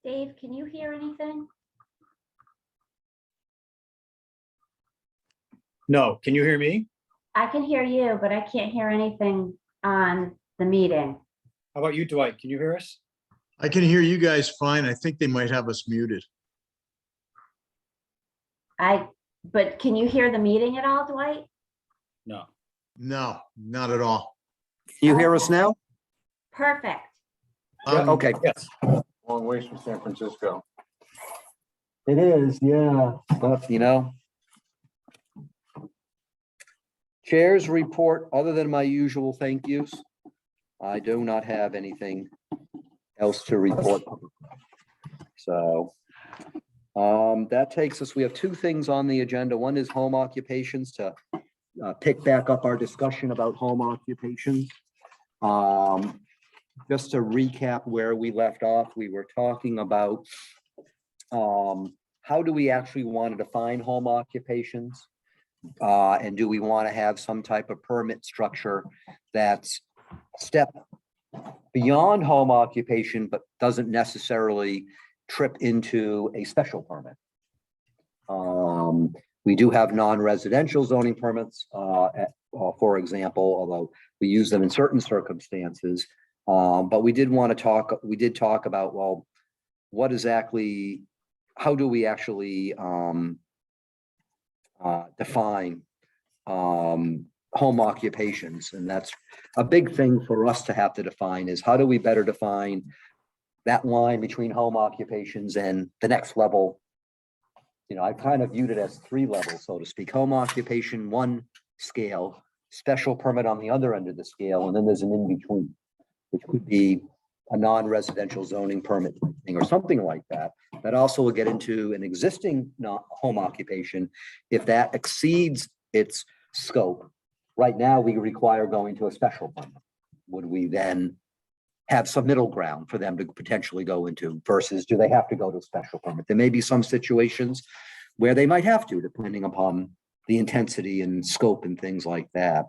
Dave, can you hear anything? No, can you hear me? I can hear you, but I can't hear anything on the meeting. How about you, Dwight? Can you hear us? I can hear you guys fine. I think they might have us muted. But can you hear the meeting at all, Dwight? No. No, not at all. You hear us now? Perfect. Okay. Yes. Long ways from San Francisco. It is, yeah, but you know. Chair's report, other than my usual thank yous, I do not have anything else to report. So that takes us, we have two things on the agenda. One is home occupations, to pick back up our discussion about home occupations. Just to recap where we left off, we were talking about how do we actually want to define home occupations? And do we want to have some type of permit structure that's step beyond home occupation, but doesn't necessarily trip into a special permit? We do have non-residential zoning permits, for example, although we use them in certain circumstances. But we did talk about, well, what exactly, how do we actually define home occupations? And that's a big thing for us to have to define, is how do we better define that line between home occupations and the next level? You know, I kind of viewed it as 3 levels, so to speak. Home occupation, one scale, special permit on the other end of the scale, and then there's an in-between, which could be a non-residential zoning permit thing or something like that. That also will get into an existing home occupation if that exceeds its scope. Right now, we require going to a special permit. Would we then have some middle ground for them to potentially go into, versus do they have to go to a special permit? There may be some situations where they might have to, depending upon the intensity and scope and things like that.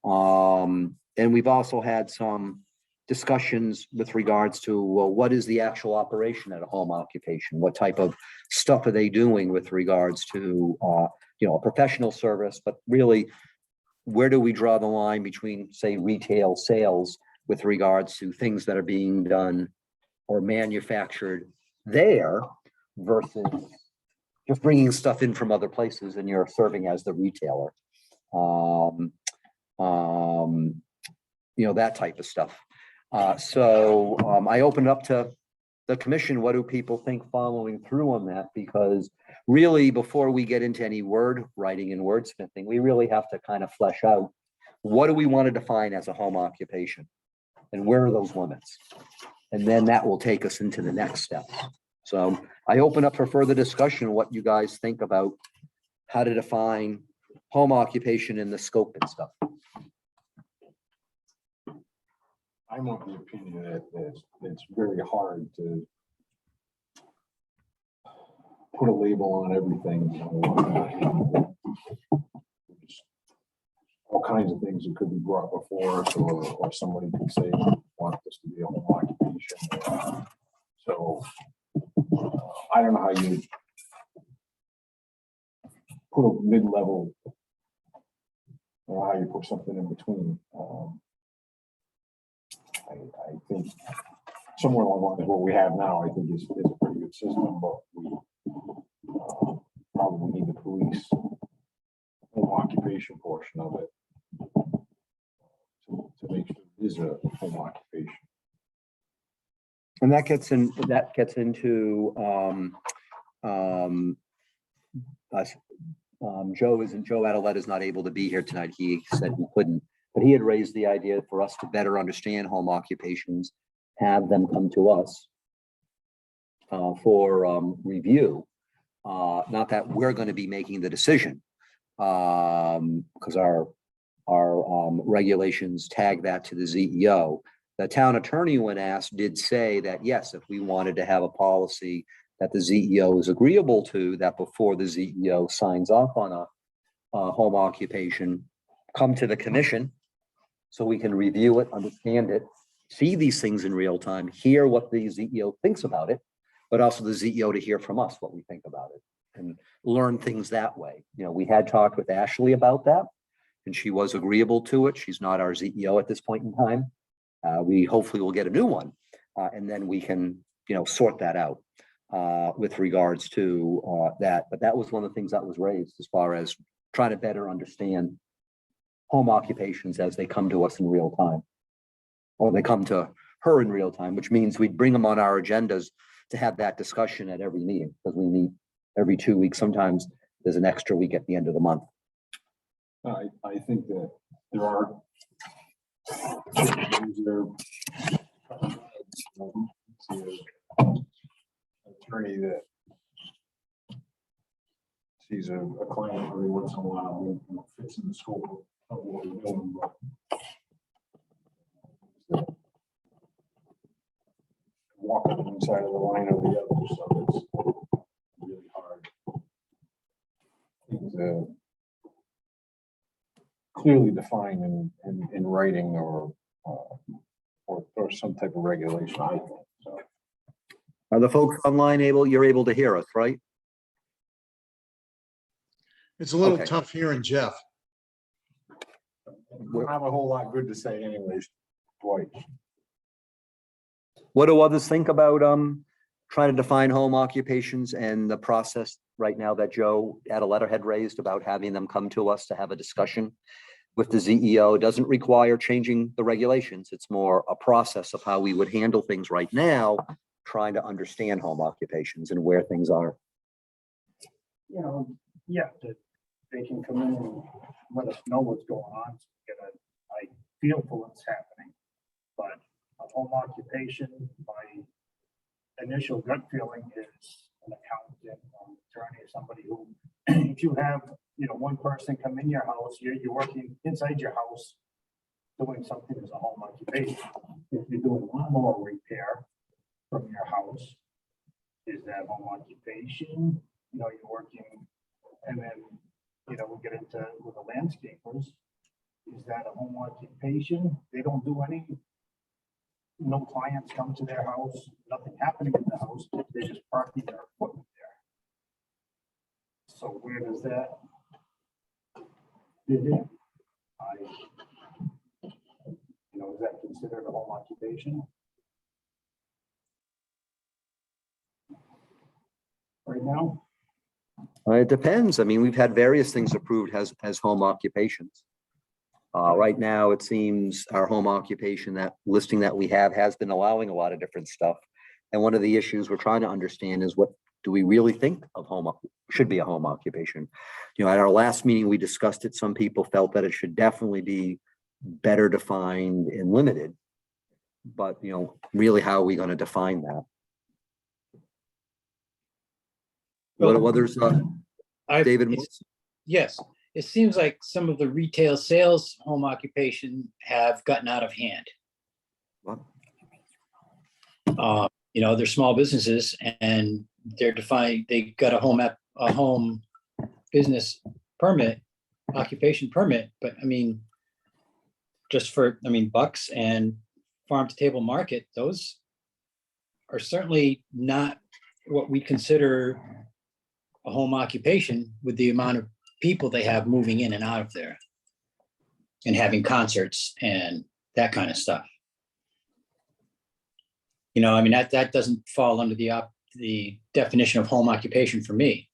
And we've also had some discussions with regards to, well, what is the actual operation at a home occupation? What type of stuff are they doing with regards to, a professional service? But really, where do we draw the line between, say, retail sales with regards to things that are being done or manufactured there versus just bringing stuff in from other places and you're serving as the retailer? That type of stuff. So I opened up to the commission. What do people think following through on that? Because really, before we get into any word writing and wordsmithing, we really have to kind of flesh out, what do we want to define as a home occupation? And where are those limits? And then that will take us into the next steps. So I open up for further discussion, what you guys think about how to define home occupation and the scope and stuff. I'm of the opinion that it's very hard to put a label on everything. All kinds of things that could be brought before us, or somebody could say, "I want this to be a home occupation." So I don't know how you put a mid-level, or how you put something in between. I think somewhere along the lines, what we have now, I think is a pretty good system, but we probably need the police home occupation portion of it to make sure it is a home occupation. And that gets into Joe Adelet is not able to be here tonight. He said he couldn't, but he had raised the idea for us to better understand home occupations, have them come to us for review. Not that we're going to be making the decision, because our regulations tag that to the ZEO. The town attorney, when asked, did say that, yes, if we wanted to have a policy that the ZEO is agreeable to, that before the ZEO signs off on a home occupation, come to the commission so we can review it, understand it, see these things in real time, hear what the ZEO thinks about it, but also the CEO to hear from us what we think about it and learn things that way. You know, we had talked with Ashley about that, and she was agreeable to it. She's not our CEO at this point in time. We hopefully will get a new one, and then we can, you know, sort that out with regards to that. But that was one of the things that was raised as far as trying to better understand home occupations as they come to us in real time, or they come to her in real time, which means we'd bring them on our agendas to have that discussion at every meeting, because we meet every 2 weeks. Sometimes there's an extra week at the end of the month. I think that there are things that are attorney that sees a client every once in a while, you know, fits in the scope of what we're doing, but walk on one side of the line or the other, so it's really hard. Things clearly defined in writing or some type of regulation, I think, so. Are the folks online you're able to hear us, right? It's a little Okay. tough hearing Jeff. We don't have a whole lot good to say anyways, Dwight. What do others think about trying to define home occupations and the process right now that Joe at a letterhead raised about having them come to us to have a discussion with the CEO? It doesn't require changing the regulations. It's more a process of how we would handle things right now, trying to understand home occupations and where things are. You know, yeah, that they can come in and let us know what's going on, so we get a feel for what's happening. But a home occupation, my initial gut feeling is an accountant, or attorney, or somebody who, if you have, you know, one person come in your house, you're working inside your house, doing something as a home occupation. If you're doing lawnmower repair from your house, is that home occupation? You know, you're working, and then, you know, we'll get into with the landscapers. Is that a home occupation? They don't do any, no clients come to their house, nothing happening in the house, they're just parking their equipment there. So where does that fit in? You know, is that considered a home occupation? Right now? It depends. I mean, we've had various things approved as home occupations. Right now, it seems our home occupation, that listing that we have, has been allowing a lot of different stuff. And one of the issues we're trying to understand is, what do we really think of should be a home occupation? You know, at our last meeting, we discussed it. Some people felt that it should definitely be better defined and limited. But, you know, really, how are we going to define that? What Well, others, David? Yes, it seems like some of the retail sales home occupation have gotten out of hand. What? You know, they're small businesses and they're defined, they got a home business permit, occupation permit, but I mean, just for, I mean, bucks and farm to table market, those are certainly not what we consider a home occupation, with the amount of people they have moving in and out of there and having concerts and that kind of stuff. You know, I mean, that doesn't fall under the definition of home occupation for me.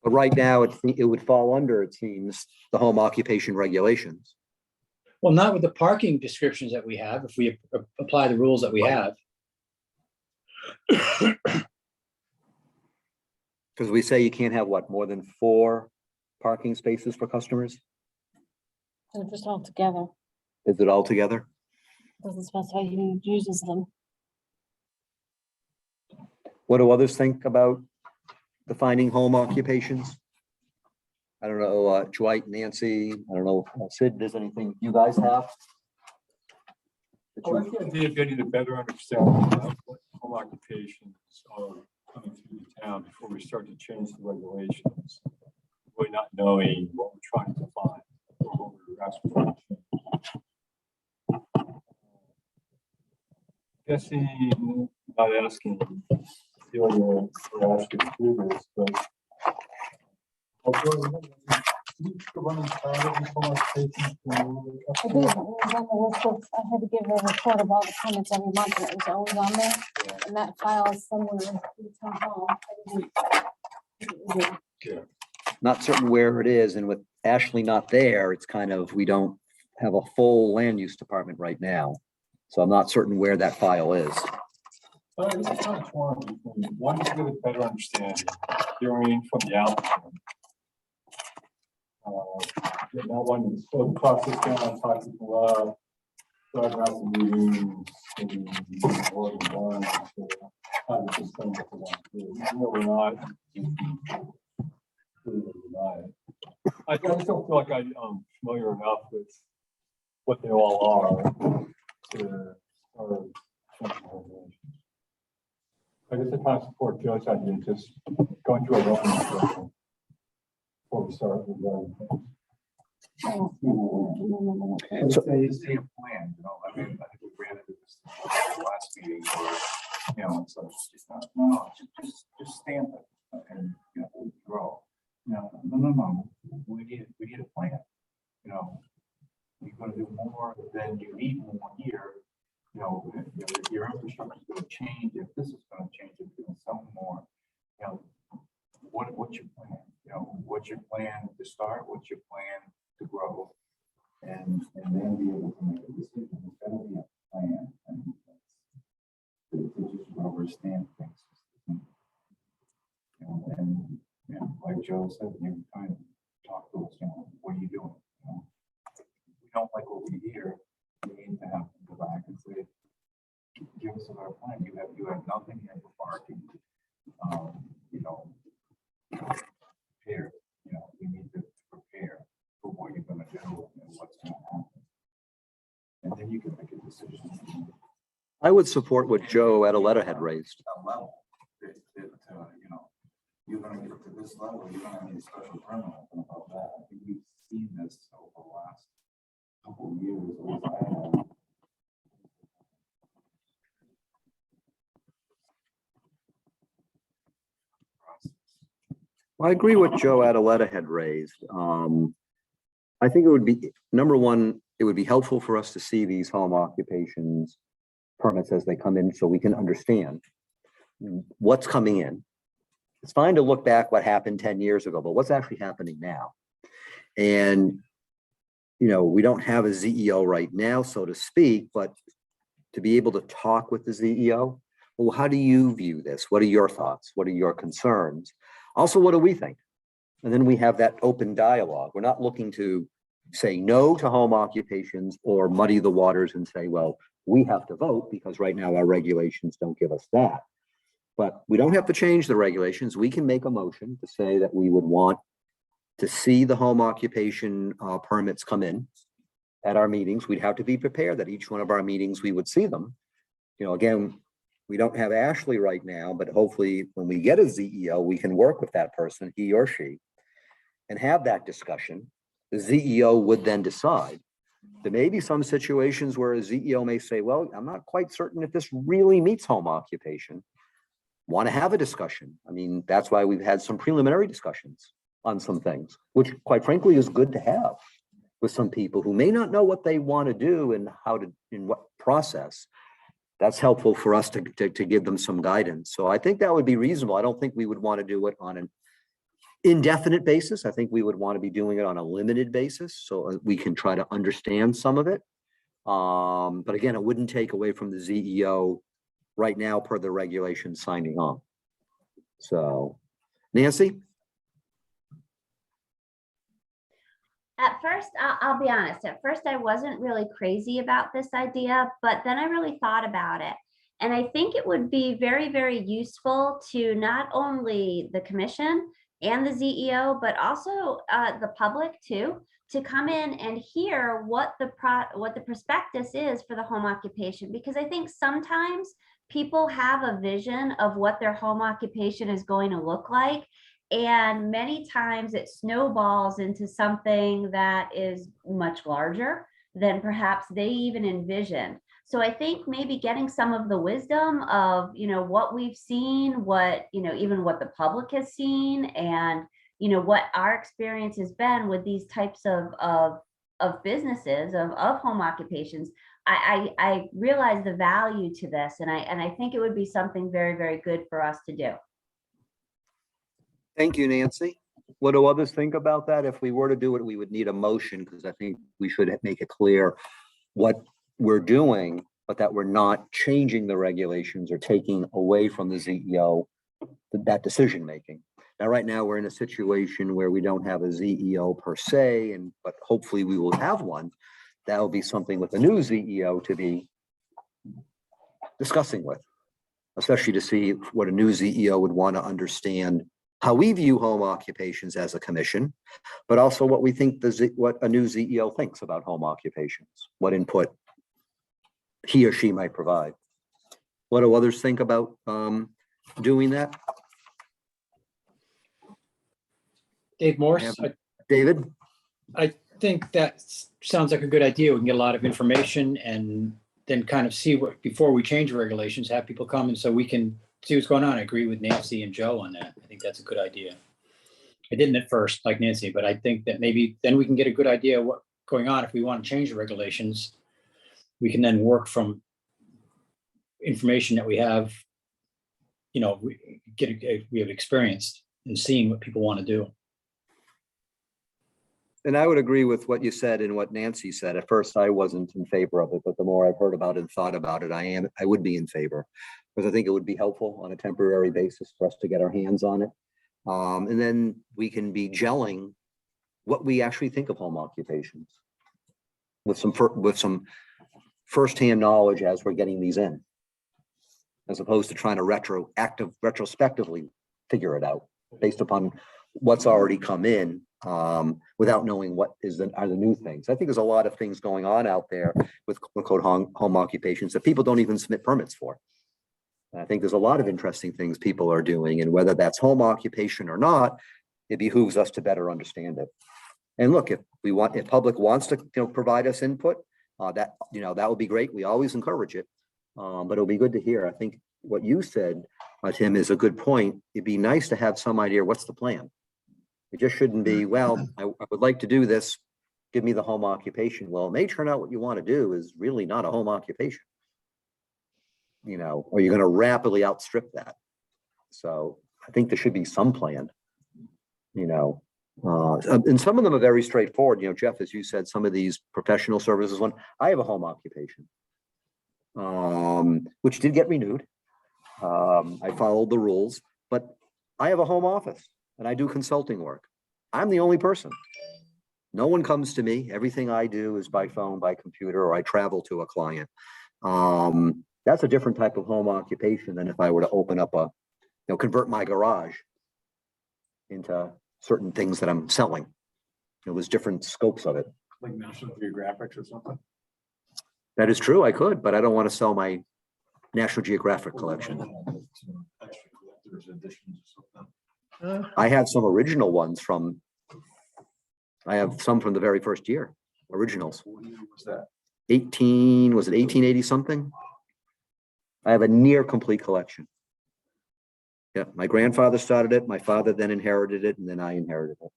But right now, it would fall under, it seems, the home occupation regulations. Well, not with the parking descriptions that we have, if we apply the rules that we have. Because we say you can't have what, more than 4 parking spaces for customers? They're just all together. Is it all together? Doesn't specify who uses them. What do others think about defining home occupations? I don't know, Dwight, Nancy, I don't know, Sid, does anything you guys have? I like the idea of getting to better understand what home occupations are coming through the town before we start to change the regulations. Really not knowing what we're trying to find or what we're asking for. guessing, not asking, Celia or asking to do this, but. You run in part of these home occupations to remove the I did, it was on the list of, I had to give a report of all the permits every month, and it was always on there, and that file is somewhere in the town hall. I didn't- Not certain where it is, and with Ashley not there, it's kind of, we don't have a full land use department right now. So I'm not certain where that file is. But this is kind of torn between, one is to get a better understanding, hearing from the applicant. Not wanting to slow the process down, talk to people out, start out the meetings, maybe more than one, so kind of just things that we want to do. Even though we're not really deny it. I just don't feel like I'm familiar enough with what they all are to, or I guess I kind of support Joe's idea, just going through a learning session before we start with everything. It's a plan, you know, I mean, I think we ran into this last meeting where, you know, it's like, no, just stamp it and, you know, grow. No, we need a plan, you know. You're gonna do more than you need in 1 year, you know, your infrastructure is gonna change, if this is gonna change, if you're gonna sell more, you know, what's your plan? You know, what's your plan to start, what's your plan to grow? And then be able to make a decision. It's gotta be a plan. And to just rubber stamp things. You know, and you know, like Joe said, you kind of talk to us, you know, what are you doing? You know, if we don't like what we hear, we need to have to go back and say, give us another plan. You have nothing here for parking. You know, prepare. You know, we need to prepare for what you're gonna do and what's gonna happen. And then you can make a decision. I would support what Joe Adaletta had raised. A level that, you know, you're gonna get to this level, you're gonna need a special permit about that. I think we've seen this over the last couple of years. At least I have. I agree with Joe Adaletta had raised. I think it would be, number one, it would be helpful for us to see these home occupations permits as they come in so we can understand what's coming in. It's fine to look back what happened 10 years ago, but what's actually happening now? And, you know, we don't have a ZEO right now, so to speak, but to be able to talk with the ZEO, well, how do you view this? What are your thoughts? What are your concerns? Also, what do we think? And then we have that open dialogue. We're not looking to say no to home occupations or muddy the waters and say, well, we have to vote because right now our regulations don't give us that. But we don't have to change the regulations. We can make a motion to say that we would want to see the home occupation permits come in at our meetings. We'd have to be prepared that each one of our meetings, we would see them. You know, again, we don't have Ashley right now, but hopefully when we get a ZEO, we can work with that person, he or she, and have that discussion. The ZEO would then decide. There may be some situations where a ZEO may say, well, I'm not quite certain if this really meets home occupation. Want to have a discussion. I mean, that's why we've had some preliminary discussions on some things, which quite frankly is good to have with some people who may not know what they want to do and how to, in what process. That's helpful for us to give them some guidance. So I think that would be reasonable. I don't think we would want to do it on an indefinite basis. I think we would want to be doing it on a limited basis so we can try to understand some of it. But again, it wouldn't take away from the ZEO right now per the regulations signing on. So, Nancy? At first, I'll be honest, at first I wasn't really crazy about this idea, but then I really thought about it. And I think it would be very, very useful to not only the commission and the ZEO, but also the public too, to come in and hear what the prospectus is for the home occupation. Because I think sometimes people have a vision of what their home occupation is going to look like. And many times it snowballs into something that is much larger than perhaps they even envisioned. So I think maybe getting some of the wisdom of, what we've seen, what, even what the public has seen, and, what our experience has been with these types of businesses, of home occupations. I realize the value to this, and I think it would be something very, very good for us to do. Thank you, Nancy. What do others think about that? If we were to do it, we would need a motion, because I think we should make it clear what we're doing, but that we're not changing the regulations or taking away from the ZEO that decision making. Now, right now, we're in a situation where we don't have a ZEO per se, but hopefully we will have one. That will be something with the new ZEO to be discussing with, especially to see what a new ZEO would want to understand how we view home occupations as a commission, but also what we think what a new ZEO thinks about home occupations, what input he or she might provide. What do others think about doing that? Dave Morse, David? I think that sounds like a good idea. We can get a lot of information and then kind of see what, before we change regulations, have people come and so we can see what's going on. I agree with Nancy and Joe on that. I think that's a good idea. I didn't at first like Nancy, but I think that maybe then we can get a good idea of what's going on. If we want to change the regulations, we can then work from information that we have, we have experienced in seeing what people want to do. And I would agree with what you said and what Nancy said. At first, I wasn't in favor of it, but the more I've heard about it and thought about it, I would be in favor, because I think it would be helpful on a temporary basis for us to get our hands on it. And then we can be gelling what we actually think of home occupations with some firsthand knowledge as we're getting these in, as opposed to trying to retrospectively figure it out based upon what's already come in, without knowing what are the new things. I think there's a lot of things going on out there with quote home occupations that people don't even submit permits for. And I think there's a lot of interesting things people are doing, and whether that's home occupation or not, it behooves us to better understand it. And look, if public wants to provide us input, that would be great. We always encourage it, but it'll be good to hear. I think what you said, Tim, is a good point. It'd be nice to have some idea what's the plan. It just shouldn't be, well, I would like to do this, give me the home occupation. Well, it may turn out what you want to do is really not a home occupation, or you're going to rapidly outstrip that. So I think there should be some plan, and some of them are very straightforward. Jeff, as you said, some of these professional services one, I have a home occupation, which did get renewed. I followed the rules, but I have a home office and I do consulting work. I'm the only person. No one comes to me. Everything I do is by phone, by computer, or I travel to a client. That's a different type of home occupation than if I were to open up convert my garage into certain things that I'm selling. It was different scopes of it. Like National Geographic or something. That is true. I could, but I don't want to sell my National Geographic collection. Extra collector's editions or something. I have some original ones I have some from the very first year, originals. What year was that? 1880 something? I have a near complete collection. Yeah, my grandfather started it, my father then inherited it, and then I inherited it.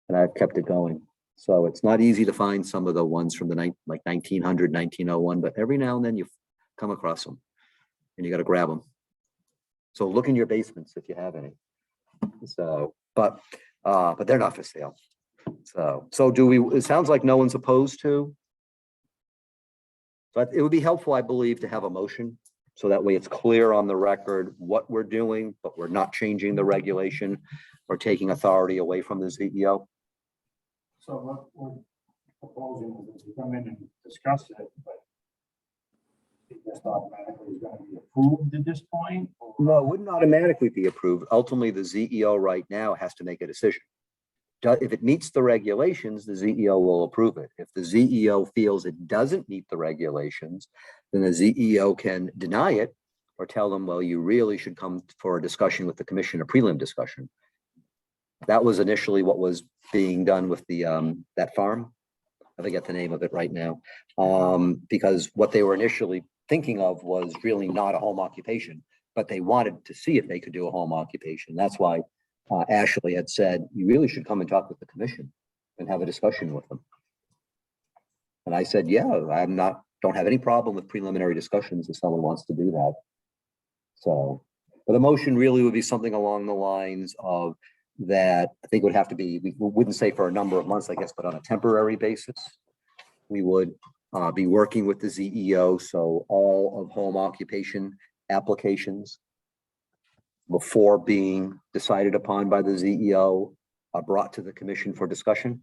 And I've kept it going. So it's not easy to find some of the ones from the 1900, 1901, but every now and then you come across them and you got to grab them. So look in your basements if you have any. So, but they're not for sale. So do we, it sounds like no one's opposed to. But it would be helpful, I believe, to have a motion. So that way it's clear on the record what we're doing, but we're not changing the regulation or taking authority away from the ZEO. So what we're proposing is to come in and discuss it, but it just automatically is going to be approved at this point? Or? No, it wouldn't automatically be approved. Ultimately, the ZEO right now has to make a decision. If it meets the regulations, the ZEO will approve it. If the ZEO feels it doesn't meet the regulations, then the ZEO can deny it or tell them, well, you really should come for a discussion with the commission, a prelim discussion. That was initially what was being done with the that farm. I forget the name of it right now. Because what they were initially thinking of was really not a home occupation, but they wanted to see if they could do a home occupation. That's why Ashley had said, you really should come and talk with the commission and have a discussion with them. And I said, yeah, don't have any problem with preliminary discussions if someone wants to do that. So, but the motion really would be something along the lines of that. I think would have to be, we wouldn't say for a number of months, I guess, but on a temporary basis. We would be working with the ZEO, so all of home occupation applications before being decided upon by the ZEO are brought to the commission for discussion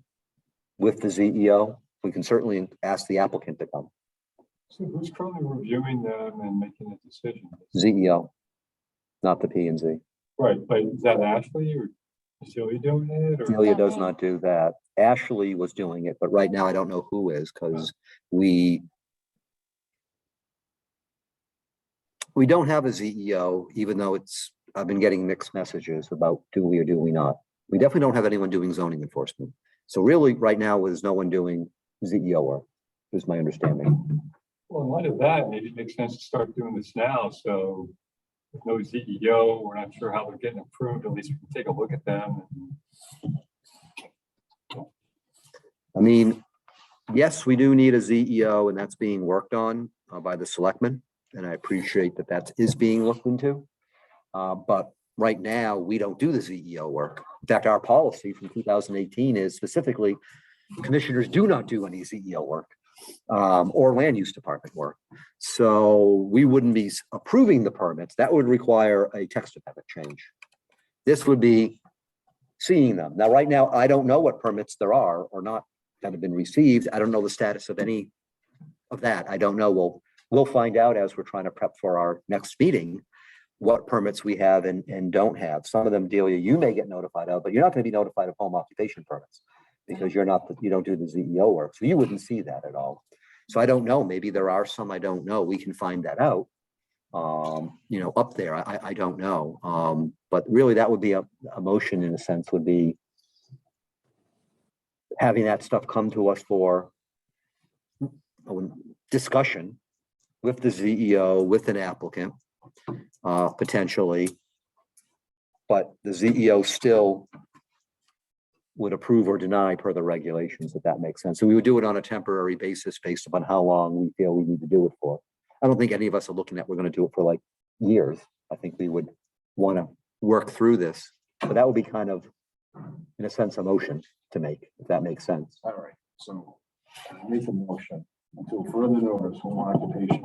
with the ZEO. We can certainly ask the applicant to come. So who's currently reviewing them and making a decision? ZEO, not the P and Z. Right, but is that Ashley or is Celia doing it? Or? Celia does not do that. Ashley was doing it, but right now I don't know who is, because we don't have a ZEO, even though I've been getting mixed messages about do we or do we not. We definitely don't have anyone doing zoning enforcement. So really right now there's no one doing ZEO work, is my understanding. Well, in light of that, maybe it makes sense to start doing this now. So with no ZEO, we're not sure how they're getting approved. At least we can take a look at them. I mean, yes, we do need a ZEO, and that's being worked on by the selectmen. And I appreciate that that is being looked into. But right now, we don't do the ZEO work. In fact, our policy from 2018 is specifically commissioners do not do any ZEO work or land use department work. So we wouldn't be approving the permits. That would require a text amendment change. This would be seeing them. Now, right now, I don't know what permits there are or not that have been received. I don't know the status of any of that. I don't know. We'll find out as we're trying to prep for our next meeting what permits we have and don't have. Some of them, Delia, you may get notified of, but you're not going to be notified of home occupation permits because you don't do the ZEO work. So you wouldn't see that at all. So I don't know. Maybe there are some, I don't know. We can find that out, up there. I don't know. But really that would be a motion in a sense, would be having that stuff come to us for discussion with the ZEO, with an applicant, potentially. But the ZEO still would approve or deny per the regulations, if that makes sense. So we would do it on a temporary basis based upon how long we feel we need to do it for. I don't think any of us are looking at we're going to do it for like years. I think we would want to work through this, but that would be kind of, in a sense, a motion to make, if that makes sense. All right, so I make a motion until further notice, home occupation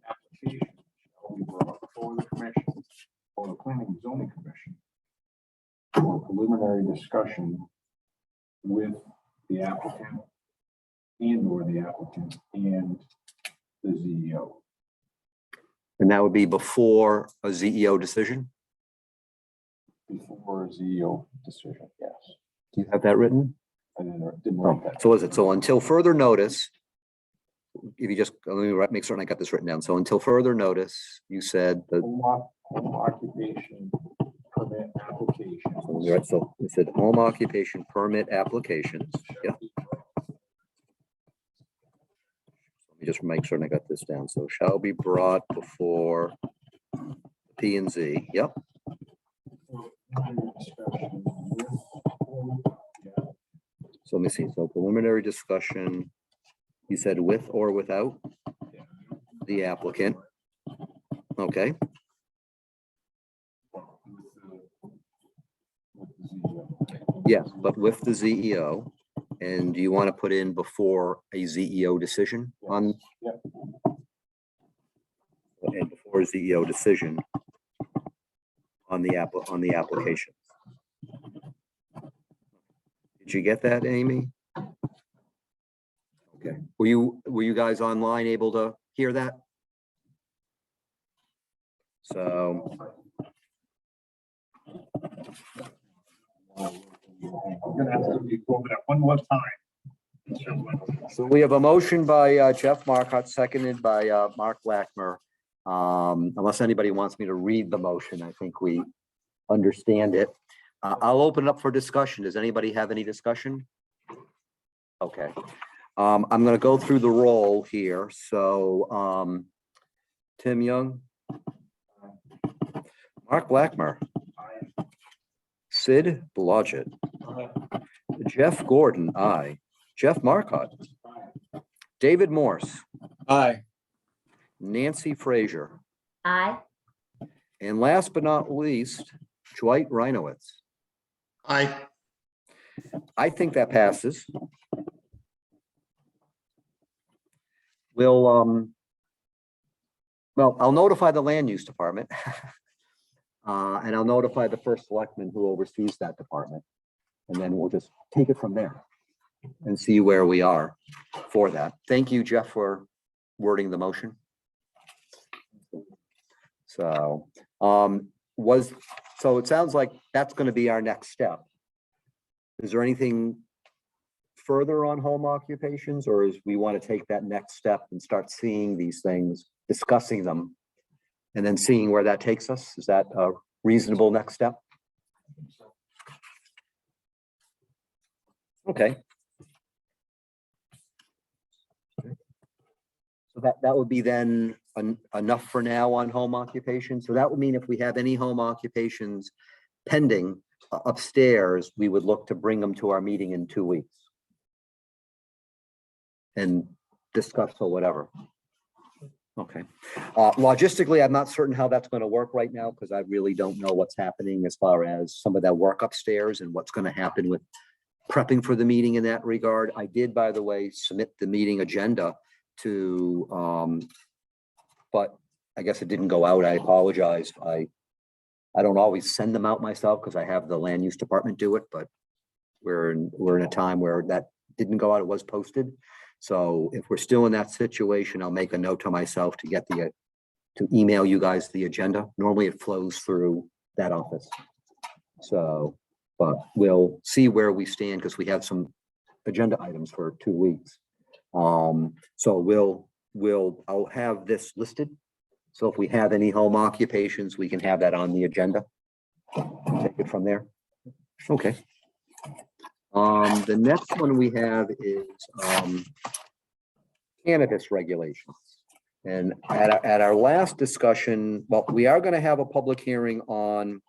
application shall be brought before the commission or the planning and zoning commission for preliminary discussion with the applicant or the applicant and the ZEO. And that would be before a ZEO decision? Before a ZEO decision, yes. Do you have that written? I didn't write that. So is it, so until further notice, if you just, let me make certain I got this written down. So until further notice, you said that. Home occupation permit application. Right, so we said home occupation permit applications. Yeah. Let me just make sure I got this down. So shall be brought before P and Z. Yep. So let me see. So preliminary discussion, you said with or without the applicant. Okay. Yes, but with the ZEO. And do you want to put in before a ZEO decision on? Yep. And before a ZEO decision on the application. Did you get that, Amy? Okay. Were you guys online able to hear that? So. I'm gonna have to go over that one more time. So we have a motion by Jeff Markert, seconded by Mark Lackmer. Unless anybody wants me to read the motion, I think we understand it. I'll open it up for discussion. Does anybody have any discussion? Okay. I'm gonna go through the roll here, so, Tim Young. Mark Blackmer. Sid Blodgett. Jeff Gordon, aye. Jeff Marcotte. David Morse. Aye. Nancy Frazier. Aye. And last but not least, Dwight Reinowitz. Aye. I think that passes. We'll, well, I'll notify the land use department. And I'll notify the first selectman who oversees that department. And then we'll just take it from there and see where we are for that. Thank you, Jeff, for wording the motion. So, so it sounds like that's going to be our next step. Is there anything further on home occupations, or is we want to take that next step and start seeing these things, discussing them, and then seeing where that takes us? Is that a reasonable next step? Okay. So that would be then enough for now on home occupation. So that would mean if we have any home occupations pending upstairs, we would look to bring them to our meeting in 2 weeks and discuss or whatever. Okay. Logistically, I'm not certain how that's going to work right now because I really don't know what's happening as far as some of that work upstairs and what's going to happen with prepping for the meeting in that regard. I did, by the way, submit the meeting agenda to, but I guess it didn't go out. I apologize. I don't always send them out myself because I have the land use department do it, but we're in a time where that didn't go out. It was posted. So if we're still in that situation, I'll make a note to myself to get to email you guys the agenda. Normally it flows through that office. So, but we'll see where we stand because we have some agenda items for 2 weeks. So I'll have this listed. So if we have any home occupations, we can have that on the agenda. Take it from there. Okay. The next one we have is cannabis regulations. And at our last discussion, well, we are going to have a public hearing on,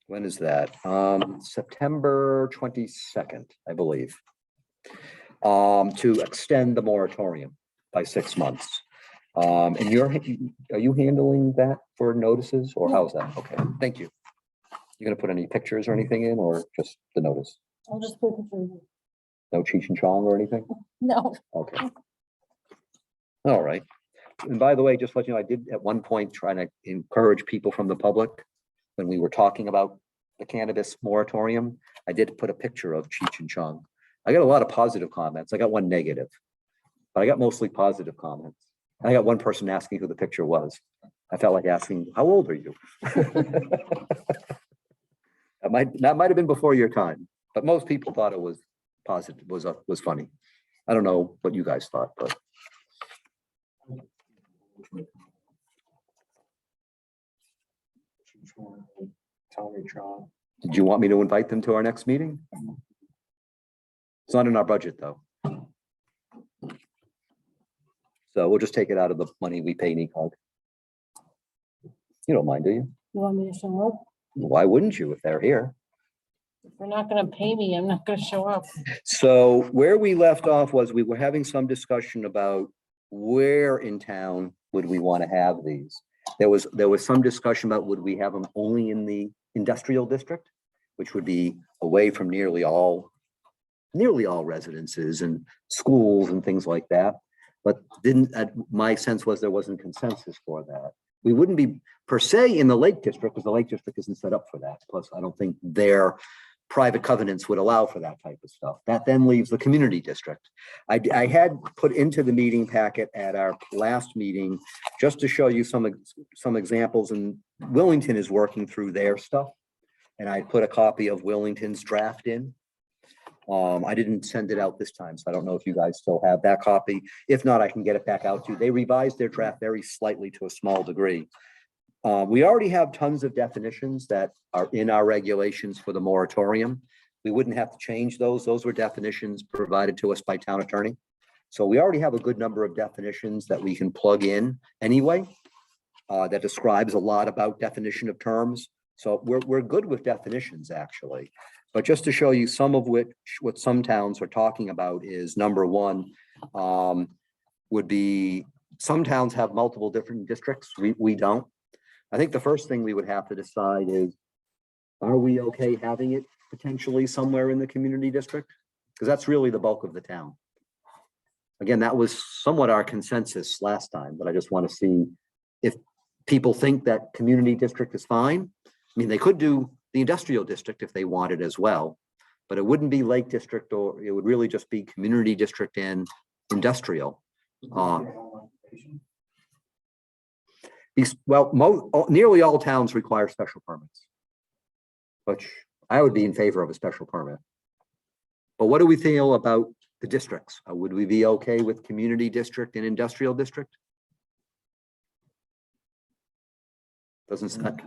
when is that? September 22nd, I believe, to extend the moratorium by 6 months. And are you handling that for notices or how's that? Okay, thank you. You gonna put any pictures or anything in or just the notice? I'll just put it through. No Cheech and Chong or anything? No, Okay. All right. And by the way, just let you know, I did at one point try to encourage people from the public when we were talking about the cannabis moratorium. I did put a picture of Cheech and Chong. I got a lot of positive comments. I got one negative, but I got mostly positive comments. I got one person asking who the picture was. I felt like asking, how old are you? That might have been before your time, but most people thought it was positive, was funny. I don't know what you guys thought, but. Tommy Tron. Did you want me to invite them to our next meeting? It's not in our budget, though. So we'll just take it out of the money we pay NECOG. You don't mind, do you? you want me to show up? Why wouldn't you if they're here? If they're not gonna pay me, I'm not gonna show up. So where we left off was we were having some discussion about where in town would we want to have these. There was some discussion about would we have them only in the industrial district, which would be away from nearly all residences and schools and things like that. But my sense was there wasn't consensus for that. We wouldn't be per se in the Lake District because the Lake District isn't set up for that. Plus, I don't think their private covenants would allow for that type of stuff. That then leaves the community district. I had put into the meeting packet at our last meeting, just to show you some examples, and Willington is working through their stuff. And I put a copy of Willington's draft in. I didn't send it out this time, so I don't know if you guys still have that copy. If not, I can get it back out to you. They revised their draft very slightly to a small degree. We already have tons of definitions that are in our regulations for the moratorium. We wouldn't have to change those. Those were definitions provided to us by town attorney. So we already have a good number of definitions that we can plug in anyway. That describes a lot about definition of terms. So we're good with definitions actually. But just to show you some of what some towns are talking about is number one, would be some towns have multiple different districts. We don't. I think the first thing we would have to decide is, are we okay having it potentially somewhere in the community district? Because that's really the bulk of the town. Again, that was somewhat our consensus last time, but I just want to see if people think that community district is fine. I mean, they could do the industrial district if they wanted as well, but it wouldn't be Lake District, or it would really just be community district and industrial. Well, nearly all towns require special permits, which I would be in favor of a special permit. But what do we feel about the districts? Would we be okay with community district and industrial district? Doesn't sound.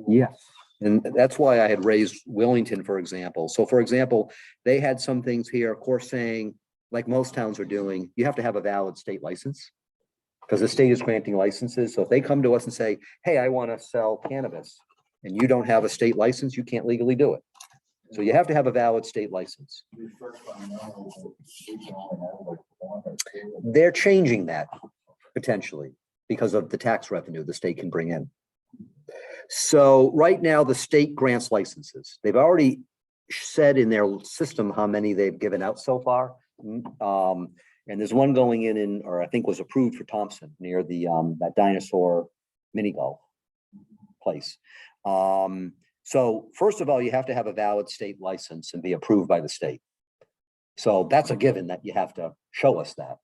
Yes, and that's why I had raised Wellington, for example. So for example, they had some things here, of course, saying, like most towns are doing, you have to have a valid state license because the state is granting licenses. So if they come to us and say, hey, I want to sell cannabis, and you don't have a state license, you can't legally do it. So you have to have a valid state license. They're changing that potentially because of the tax revenue the state can bring in. So right now, the state grants licenses. They've already said in their system how many they've given out so far. And there's one going in, or I think was approved for Thompson near the that dinosaur mini golf place. So first of all, you have to have a valid state license and be approved by the state. So that's a given that you have to show us that.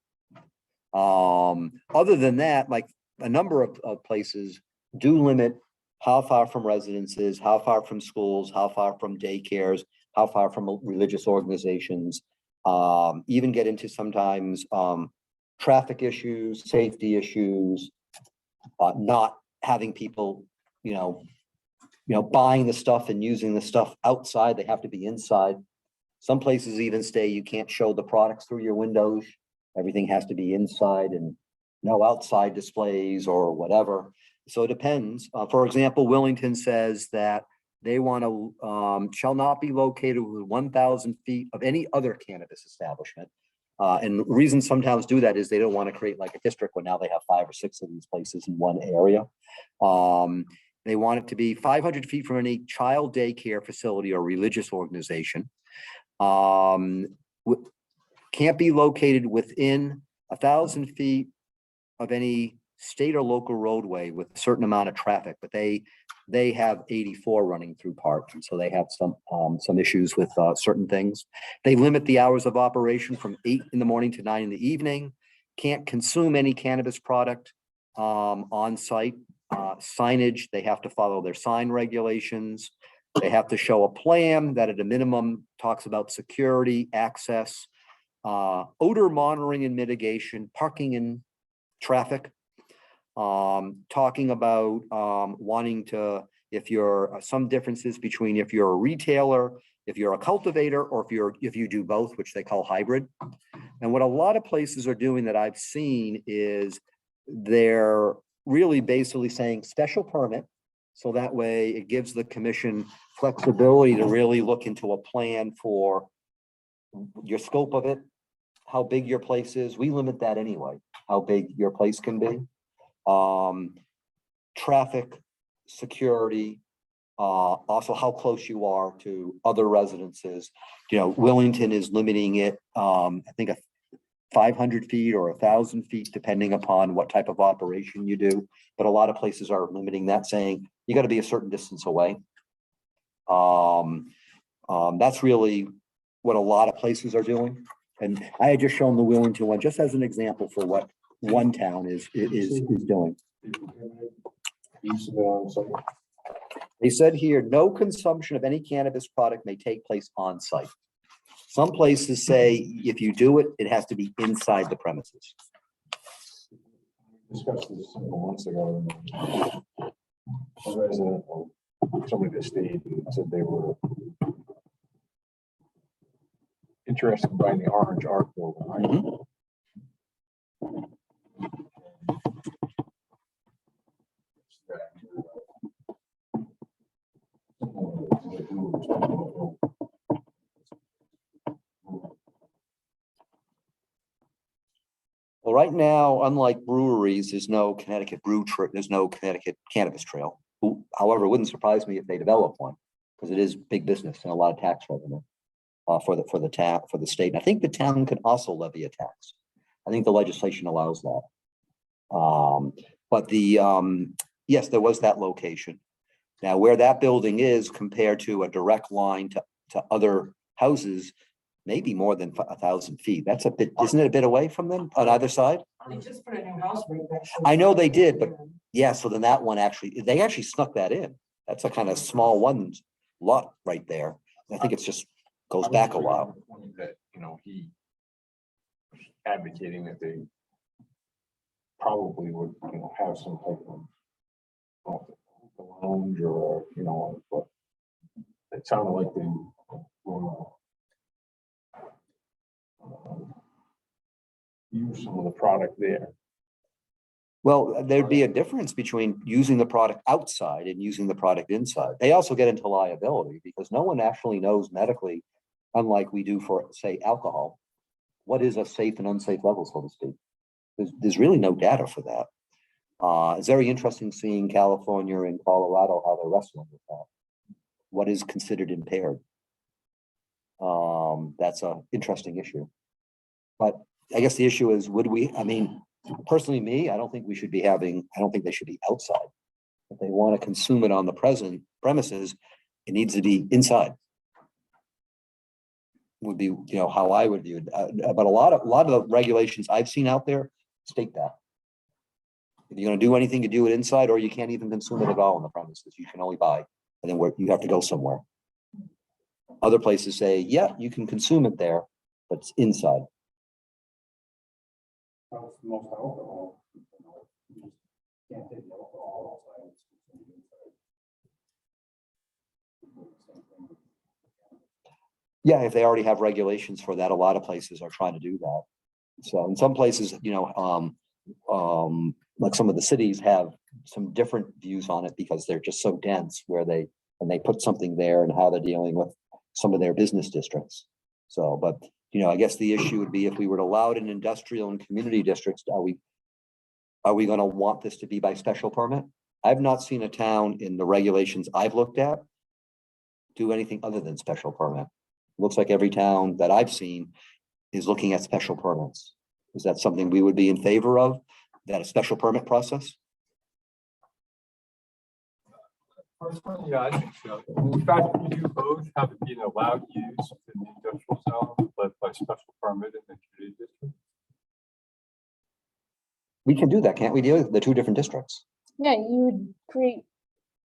Other than that, like a number of places do limit how far from residences, how far from schools, how far from daycares, how far from religious organizations, even get into sometimes traffic issues, safety issues, not having people, buying the stuff and using the stuff outside. They have to be inside. Some places even say you can't show the products through your windows. Everything has to be inside and no outside displays or whatever. So it depends. For example, Wellington says that they want to, shall not be located within 1,000 feet of any other cannabis establishment. And the reason some towns do that is they don't want to create like a district where now they have 5 or 6 of these places in one area. They want it to be 500 feet from any child daycare facility or religious organization. Can't be located within 1,000 feet of any state or local roadway with a certain amount of traffic, but they have 84 running through park, and so they have some issues with certain things. They limit the hours of operation from 8 in the morning to 9 in the evening. Can't consume any cannabis product on site. Signage, they have to follow their sign regulations. They have to show a plan that at a minimum talks about security, access, odor monitoring and mitigation, parking and traffic. Talking about wanting to, if you're some differences between if you're a retailer, if you're a cultivator, or if you do both, which they call hybrid. And what a lot of places are doing that I've seen is they're really basically saying special permit. So that way it gives the commission flexibility to really look into a plan for your scope of it, how big your place is. We limit that anyway, how big your place can be. Traffic, security, also how close you are to other residences. Wellington is limiting it, I think 500 feet or 1,000 feet, depending upon what type of operation you do. But a lot of places are limiting that, saying you got to be a certain distance away. That's really what a lot of places are doing. And I had just shown the Wellington one just as an example for what one town is doing. They said here, no consumption of any cannabis product may take place on site. Some places say if you do it, it has to be inside the premises. Discussed this several months ago. A resident of somebody that stayed and said they were interested in buying the orange art building. Mhm. Well, right now, unlike breweries, there's no Connecticut there's no Connecticut cannabis trail. However, it wouldn't surprise me if they develop one, because it is big business and a lot of tax revenue for the state. And I think the town can also levy a tax. I think the legislation allows that. But yes, there was that location. Now, where that building is compared to a direct line to other houses, maybe more than 1,000 feet. That's a bit, isn't it a bit away from them on either side? They just put a new house right next to. I know they did, but yeah, so then that one they actually snuck that in. That's a kind of small one lot right there. I think it's just goes back a while. That, he advocating that they probably would, have some type of lounge or, but it sounded like they were use some of the product there. Well, there'd be a difference between using the product outside and using the product inside. They also get into liability because no one actually knows medically, unlike we do for, say, alcohol, what is a safe and unsafe level, so to speak. There's really no data for that. It's very interesting seeing California and Colorado, how they're wrestling with that. What is considered impaired? That's an interesting issue. But I guess the issue is, personally, I don't think they should be outside. If they want to consume it on the premises, it needs to be inside. Would be, how I would view it. But a lot of the regulations I've seen out there state that. If you're going to do anything, you do it inside, or you can't even consume it at all on the premises. You can only buy, and then you have to go somewhere. Other places say, yeah, you can consume it there, but it's inside. Most alcohol. You can't take the alcohol outside. Yeah, if they already have regulations for that, a lot of places are trying to do that. So in some places, like some of the cities have some different views on it because they're just so dense where they put something there and how they're dealing with some of their business districts. So, but I guess the issue would be if we were to allow it in industrial and community districts, are we going to want this to be by special permit? I've not seen a town in the regulations I've looked at do anything other than special permit. Looks like every town that I've seen is looking at special permits. Is that something we would be in favor of? That a special permit process? Personally, yeah, I think so. In fact, we do both have it being allowed use in the industrial zone, but by special permit in the community district. We can do that, can't we? Deal with the two different districts. Yeah, you would create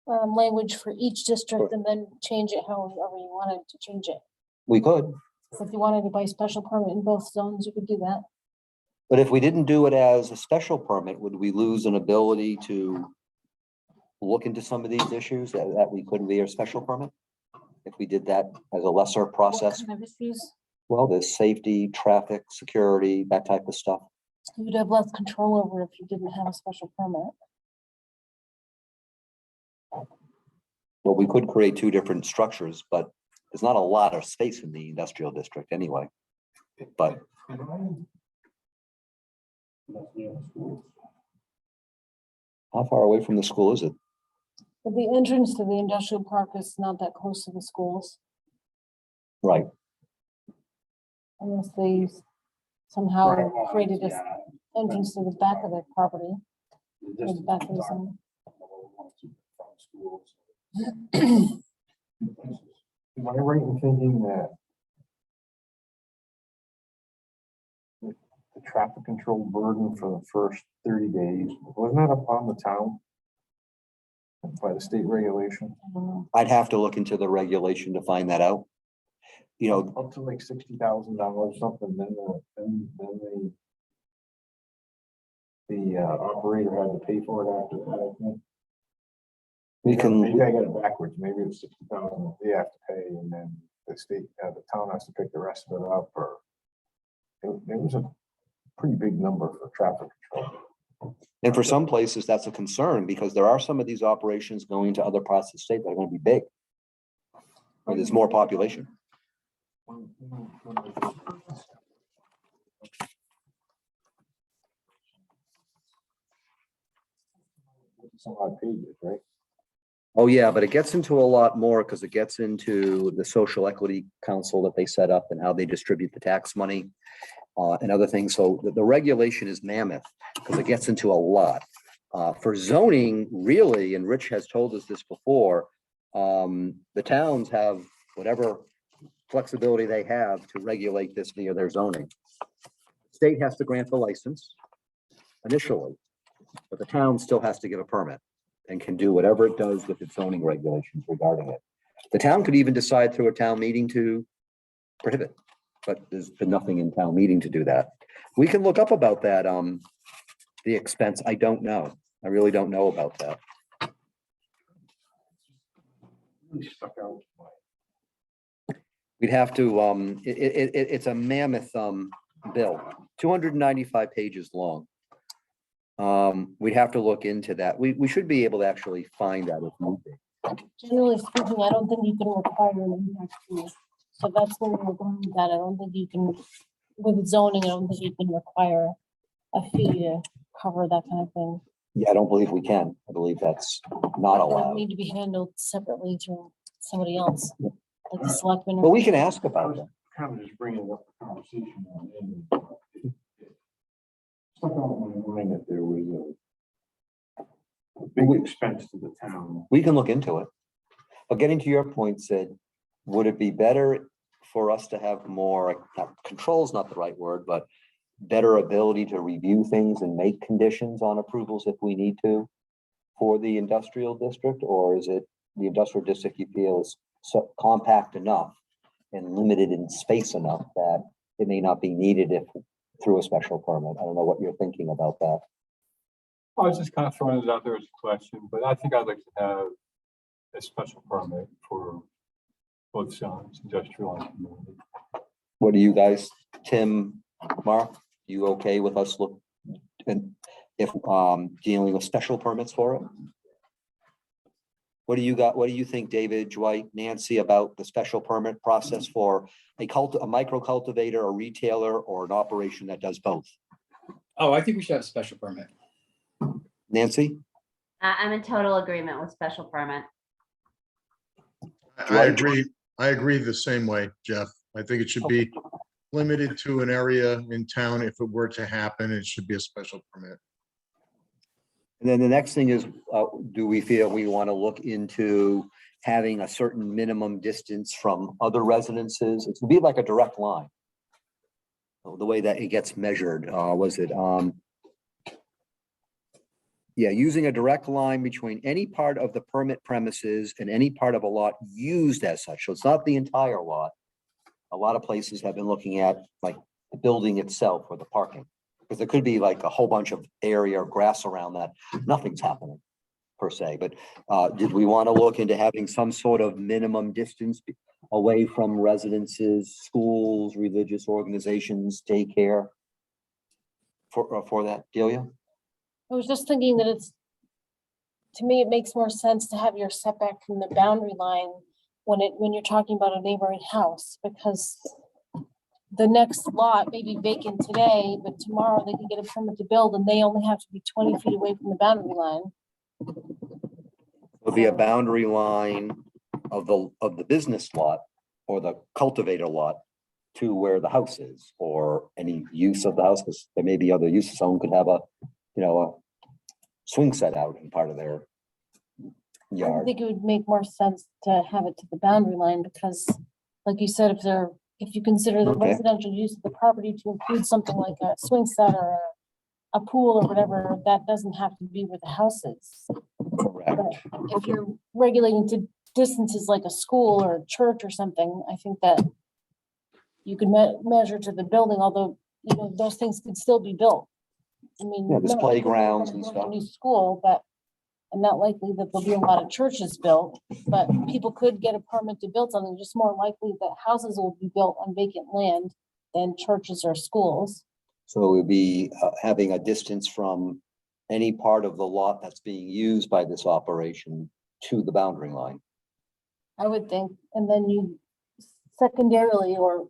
language for each district and then change it however you wanted to change it. We could. So if you wanted to buy special permit in both zones, you could do that. But if we didn't do it as a special permit, would we lose an ability to look into some of these issues that we couldn't be a special permit? If we did that as a lesser process? What kind of issues? Well, there's safety, traffic, security, that type of stuff. You'd have less control over if you didn't have a special permit. Well, we could create two different structures, but there's not a lot of space in the industrial district anyway. But how far away from the school is it? But the entrance to the industrial park is not that close to the schools, Right. unless they somehow Right, well, created this yeah. entrance to the back of the property. The or the distance back of the from zone. schools. Am I right in thinking that the traffic control burden for the first 30 days, wasn't that upon the town? By the state regulation? I'd have to look into the regulation to find that out. Up to like $60,000 something, then the operator had to pay for it after that, I think. We can, Maybe I got it backwards, maybe it was 60,000 they have to pay, and then the state, the town has to pick the rest of it up, or it was a pretty big number for traffic control. And for some places, that's a concern because there are some of these operations going to other parts of the state that are going to be big. Where there's more population. It's a lot of pages, right? Oh, yeah, but it gets into a lot more because it gets into the social equity council that they set up and how they distribute the tax money and other things. So the regulation is mammoth because it gets into a lot. For zoning, really, and Rich has told us this before, the towns have whatever flexibility they have to regulate this via their zoning. State has to grant the license initially, but the town still has to give a permit and can do whatever it does with its zoning regulations regarding it. The town could even decide through a town meeting to prohibit, but there's been nothing in town meeting to do that. We can look up about that, the expense. I don't know. I really don't know about that. Really stuck out. We'd have to, it's a mammoth, bill, 295 pages long. We'd have to look into that. We should be able to actually find that if need be. Generally speaking, I don't think you can require an impact fee. So that's where we're going with that. I don't think you can, with zoning, I don't think you can require a fee to cover that kind of thing. Yeah, I don't believe we can. I believe that's not That would allowed. need to be handled separately through somebody else, like the selectmen. But we can ask about it. Kind of just bringing up the conversation on end. Stuck out in my mind that there was a big expense to the town. We can look into it. But getting to your point, Sid, would it be better for us to have more, control is not the right word, but better ability to review things and make conditions on approvals if we need to for the industrial district? Or is it the industrial district you feel is so compact enough and limited in space enough that it may not be needed if through a special permit? I don't know what you're thinking about that. I was just kind of throwing it out there as a question, but I think I'd like to have a special permit for both sides, industrial and community. What do you guys, Tim, Mark, you okay with us look and if dealing with special permits for it? What do you got? What do you think, David, Dwight, Nancy, about the special permit process for a micro cultivator, a retailer, or an operation that does both? Oh, I think we should have a special permit. Nancy? I'm in total agreement with special permit. I agree. I agree the same way, Jeff. I think it should be limited to an area in town. If it were to happen, it should be a special permit. And then the next thing is, do we feel we want to look into having a certain minimum distance from other residences? It's to be like a direct line. The way that it gets measured, yeah, using a direct line between any part of the permit premises and any part of a lot used as such. So it's not the entire lot. A lot of places have been looking at like the building itself or the parking. Because there could be like a whole bunch of area or grass around that. Nothing's happening per se, but did we want to look into having some sort of minimum distance away from residences, schools, religious organizations, daycare for that, Delia? I was just thinking that to me, it makes more sense to have your setback from the boundary line when you're talking about a neighboring house, because the next lot may be vacant today, but tomorrow they can get a permit to build and they only have to be 20 feet away from the boundary line. Would be a boundary line of the business lot or the cultivator lot to where the house is, or any use of the house, because there may be other uses. Someone could have a swing set out in part of their I yard. think it would make more sense to have it to the boundary line because, like you said, if you consider the Okay. residential use of the property to include something like a swing set or a pool or whatever, that doesn't have to be where the house is. Correct. But if you're regulating to distances like a school or a church or something, I think that you could measure to the building, although, those things could still be built. I mean. Yeah, there's not like playgrounds and a stuff. New school, but and not likely that there'll be a lot of churches built, but people could get a permit to build something, just more likely that houses will be built on vacant land than churches or schools. So it would be having a distance from any part of the lot that's being used by this operation to the boundary line. I would think, and then you secondarily, or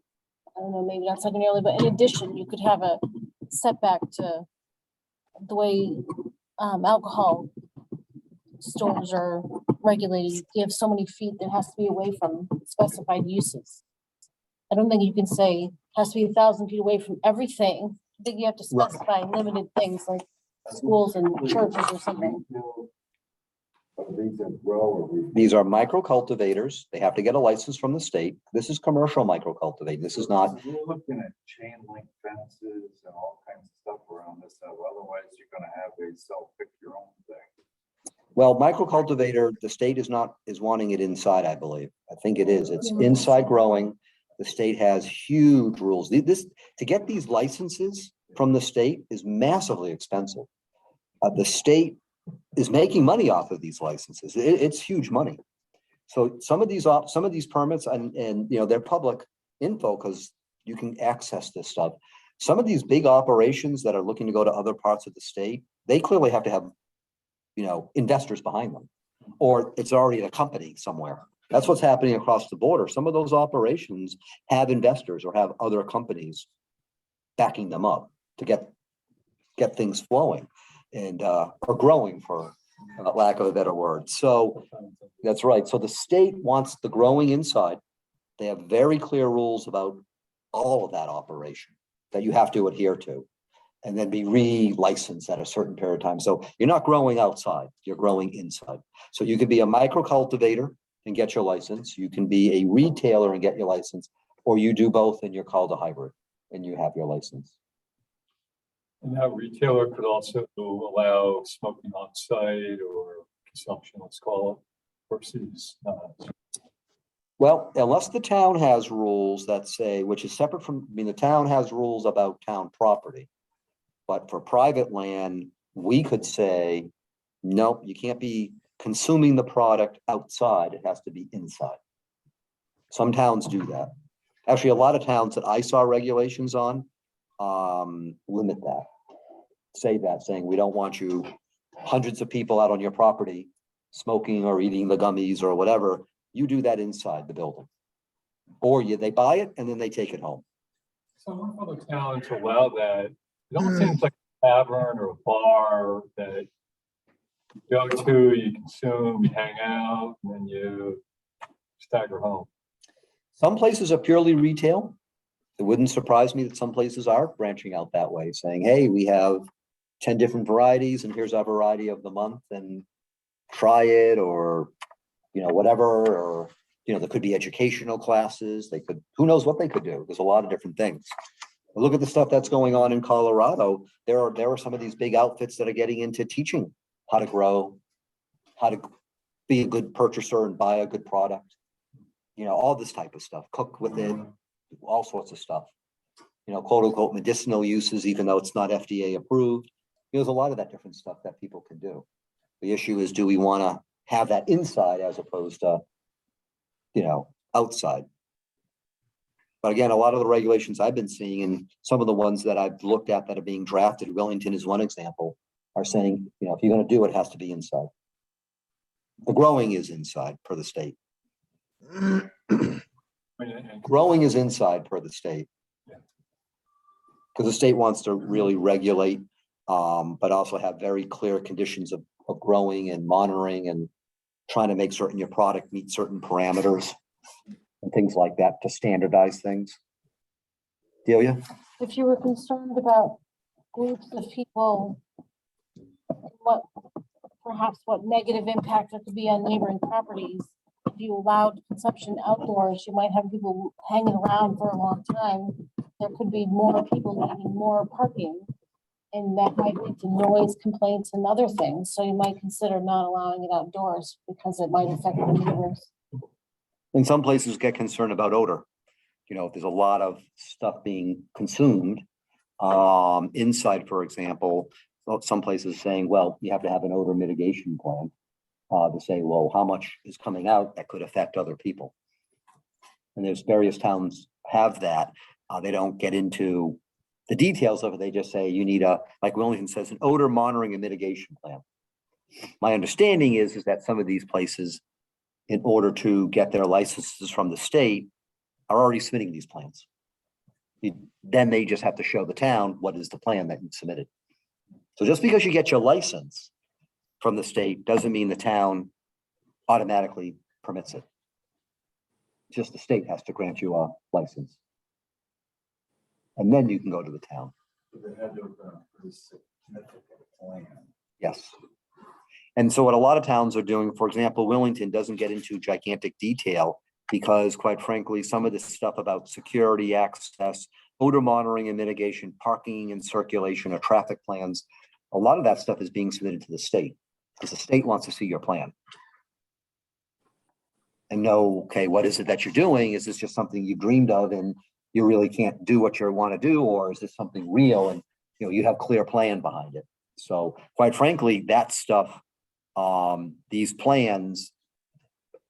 I don't know, maybe not secondarily, but in addition, you could have a setback to the way alcohol stores are regulated. You have so many feet that has to be away from specified uses. I don't think you can say has to be 1,000 feet away from everything. I think you have to Right. specify limited things like schools and churches or something. These that grow or we. These are micro cultivators. They have to get a license from the state. This is commercial micro cultivate. This is not, We're looking at chain link fences and all kinds of stuff around this stuff. Otherwise, you're gonna have a self-pick your own thing. well, micro cultivator, the state is wanting it inside, I believe. I think it is. It's inside growing. The state has huge rules. To get these licenses from the state is massively expensive. The state is making money off of these licenses. It's huge money. So some of these permits and they're public info because you can access this stuff. Some of these big operations that are looking to go to other parts of the state, they clearly have to have, investors behind them, or it's already a company somewhere. That's what's happening across the border. Some of those operations have investors or have other companies backing them up to get things flowing and or growing, for lack of a better word. So that's right. So the state wants the growing inside. They have very clear rules about all of that operation that you have to adhere to, and then be re-licensed at a certain period of time. So you're not growing outside, you're growing inside. So you could be a micro cultivator and get your license. You can be a retailer and get your license, or you do both and you're called a hybrid and you have your license. And that retailer could also allow smoking on site or consumption, let's call it, versus Well, unless the town has rules that say, which is separate from, the town has rules about town property. But for private land, we could say, nope, you can't be consuming the product outside. It has to be inside. Some towns do that. Actually, a lot of towns that I saw regulations on limit that. Say that, saying we don't want you, hundreds of people out on your property smoking or eating the gummies or whatever. You do that inside the building. Or they buy it and then they take it home. some other towns allow that. It almost seems like a tavern or a bar that you go to, you consume, you hang out, and then you stagger home. Some places are purely retail. It wouldn't surprise me that some places are branching out that way, saying, hey, we have 10 different varieties and here's our variety of the month and try it, or, whatever, or, there could be educational classes. They could, who knows what they could do. There's a lot of different things. Look at the stuff that's going on in Colorado. There are some of these big outfits that are getting into teaching how to grow, how to be a good purchaser and buy a good product. All this type of stuff, cook with it, all sorts of stuff. Quote unquote medicinal uses, even though it's not FDA approved. There's a lot of that different stuff that people can do. The issue is, do we want to have that inside as opposed to, outside? But again, a lot of the regulations I've been seeing and some of the ones that I've looked at that are being drafted, Wellington is one example, are saying, if you're going to do it, it has to be inside. The growing is inside per the state. Growing is inside per the state. Because the state wants to really regulate, but also have very clear conditions of growing and monitoring and trying to make certain your product meets certain parameters and things like that to standardize things. Delia? If you were concerned about groups of people, what negative impact there could be on neighboring properties. If you allowed consumption outdoors, you might have people hanging around for a long time. There could be more people needing more parking, and that might lead to noise complaints and other things. So you might consider not allowing it outdoors because it might affect the neighbors. And some places get concerned about odor. If there's a lot of stuff being consumed inside, for example, some places saying, well, you have to have an odor mitigation plan. To say, well, how much is coming out that could affect other people? And there's various towns have that. They don't get into the details of it. They just say you need like Wellington says, an odor monitoring and mitigation plan. My understanding is that some of these places, in order to get their licenses from the state, are already submitting these plans. Then they just have to show the town what is the plan that you submitted. So just because you get your license from the state doesn't mean the town automatically permits it. Just the state has to grant you a license. And then you can go to the town. They had to have been a pretty significant plan. Yes. And so what a lot of towns are doing, for example, Wellington doesn't get into gigantic detail because quite frankly, some of this stuff about security, access, odor monitoring and mitigation, parking and circulation or traffic plans, a lot of that stuff is being submitted to the state because the state wants to see your plan. And know, okay, what is it that you're doing? Is this just something you dreamed of and you really can't do what you want to do? Or is this something real and you have clear plan behind it? So quite frankly, that stuff, these plans,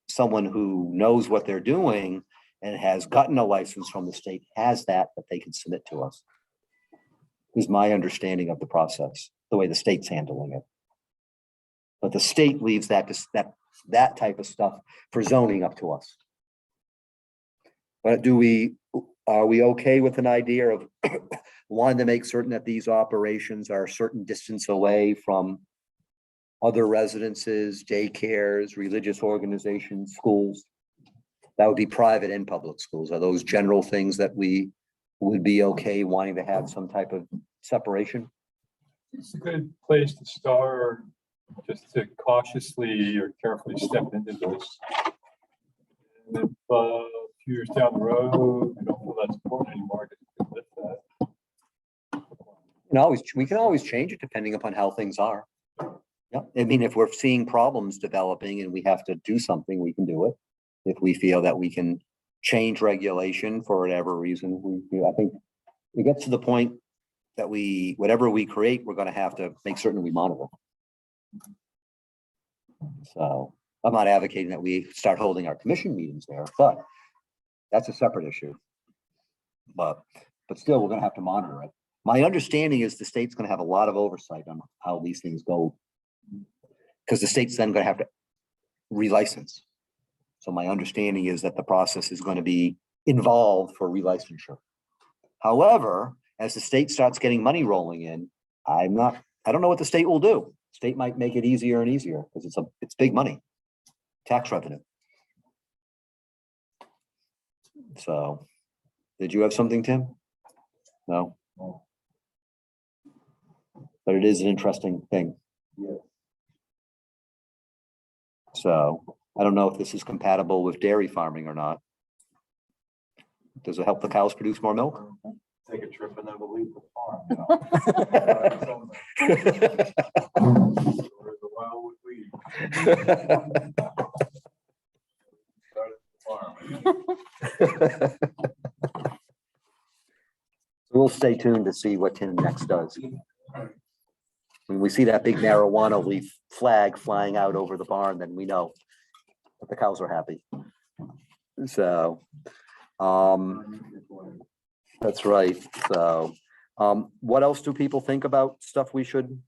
someone who knows what they're doing and has gotten a license from the state has that they can submit to us. Is my understanding of the process, the way the state's handling it. But the state leaves that type of stuff for zoning up to us. But are we okay with an idea of wanting to make certain that these operations are a certain distance away from other residences, daycares, religious organizations, schools? That would be private and public schools. Are those general things that we would be okay wanting to have some type of separation? It's a good place to start, just to cautiously or carefully step into this. And if a few years down the road, we don't feel that's important anymore, we can lift that. We can always change it depending upon how things are. Yeah, I mean, if we're seeing problems developing and we have to do something, we can do it. If we feel that we can change regulation for whatever reason, I think it gets to the point that whatever we create, we're going to have to make certain we monitor. So I'm not advocating that we start holding our commission meetings there, but that's a separate issue. But still, we're going to have to monitor it. My understanding is the state's going to have a lot of oversight on how these things go, because the state's then going to have to relicense. So my understanding is that the process is going to be involved for relicensure. However, as the state starts getting money rolling in, I don't know what the state will do. State might make it easier and easier because it's big money, tax revenue. So, did you have something, Tim? No. But it is an interesting thing. Yeah. So I don't know if this is compatible with dairy farming or not. Does it help the cows produce more milk? Take a trip and then we'll leave the farm. Where's the wild weed? We'll stay tuned to see what Tim next does. When we see that big marijuana leaf flag flying out over the barn, then we know that the cows are happy. So, that's right. So, what else do people think about stuff we should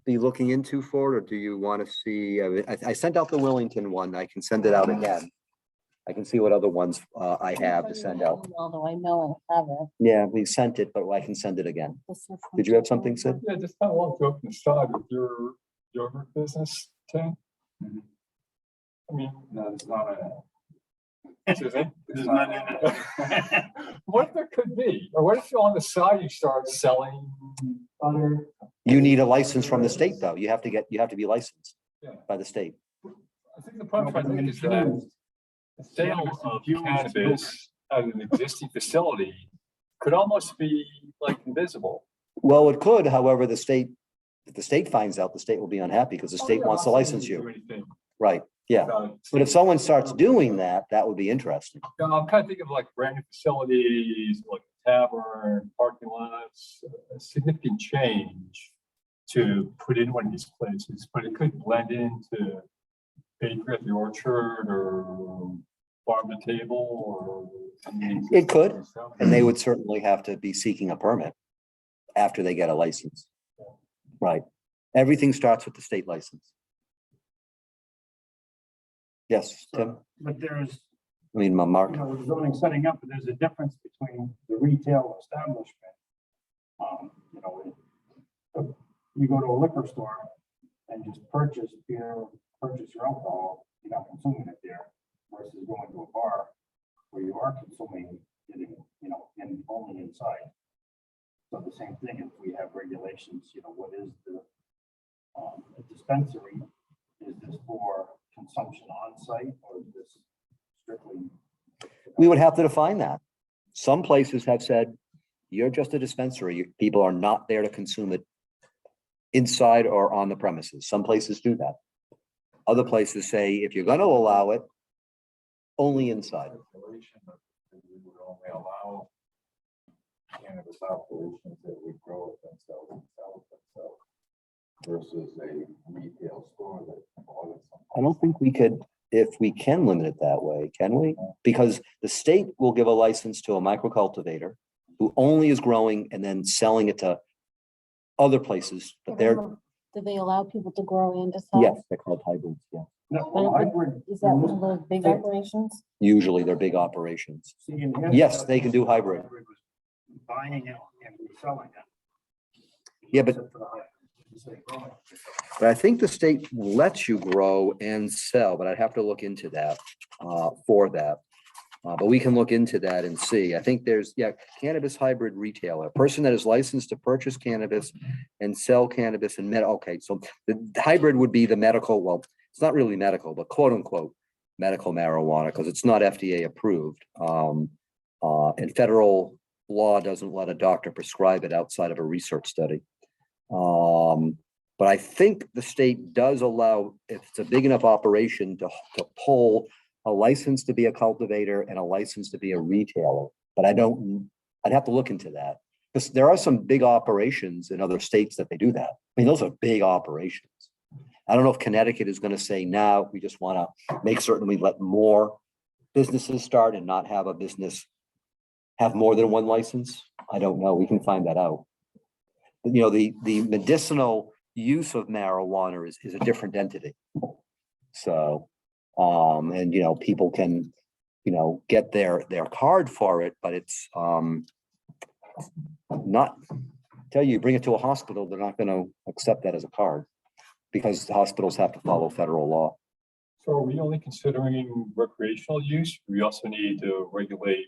be looking into for, or do you want to see? I sent out the Wellington one. I can send it out again. I can see what other ones I have to send out. Although I know I have it. Yeah, we sent it, but I can send it again. Did you have something, Sid? Yeah, just kind of want to open the side with your yogurt business, Tim. I mean, No, it's not a. excuse me? It's not in it. What if there could be, or what if on the side you start selling butter? You need a license from the state, though. You have to be licensed Yeah. by the state. I think the problem I think is that the sale of cannabis at an existing facility could almost be like invisible. Well, it could, however, if the state finds out, the state will be unhappy because the state wants to license you. Right, yeah. But if someone starts doing that, that would be interesting. I'm kind of thinking of like brand new facilities, like tavern, parking lots, a significant change to put in one of these places, but it could blend into bakery at the orchard or farm to table or. I mean, It could. And they would certainly have to be seeking a permit after they get a license. Right. Everything starts with the state license. Yes, Tim? But there's, I mean, Mark? you know, with zoning setting up, there's a difference between the retail establishment. You know, you go to a liquor store and just purchase beer, purchase your alcohol, you're not consuming it there, versus going to a bar where you are consuming it, you know, and only inside. So the same thing, if we have regulations, you know, what is the a dispensary? Is this for consumption on site or is this strictly? We would have to define that. Some places have said, you're just a dispensary. People are not there to consume it inside or on the premises. Some places do that. Other places say, if you're going to allow it, only inside. We would only allow cannabis operations that would grow it themselves and sell it themselves versus a retail store that bought it. I don't think we could, if we can limit it that way, can we? Because the state will give a license to a micro cultivator who only is growing and then selling it to other places, but they're, Do they allow people to grow and to sell? yes, they're called hybrids, yeah. No, hybrid. Is that one of those big operations? Usually they're big operations. See, in here, Yes, they can do hybrid. was Buying it and reselling it. Yeah, but- Except for the hybrid. You say growing. But I think the state lets you grow and sell, but I'd have to look into that, for that. But we can look into that and see. I think there's, yeah, cannabis hybrid retailer, a person that is licensed to purchase cannabis and sell cannabis and okay, so the hybrid would be the medical, well, it's not really medical, but quote unquote, medical marijuana, because it's not FDA approved. And federal law doesn't let a doctor prescribe it outside of a research study. But I think the state does allow, if it's a big enough operation to pull a license to be a cultivator and a license to be a retailer. But I'd have to look into that. Because there are some big operations in other states that they do that. I mean, those are big operations. I don't know if Connecticut is going to say, now we just want to make certain we let more businesses start and not have a business have more than one license. I don't know. We can find that out. But, you know, the medicinal use of marijuana is a different entity. So, and, you know, people can, you know, get their card for it, but it's not, tell you, bring it to a hospital, they're not going to accept that as a card because the hospitals have to follow federal law. So are we only considering recreational use? We also need to regulate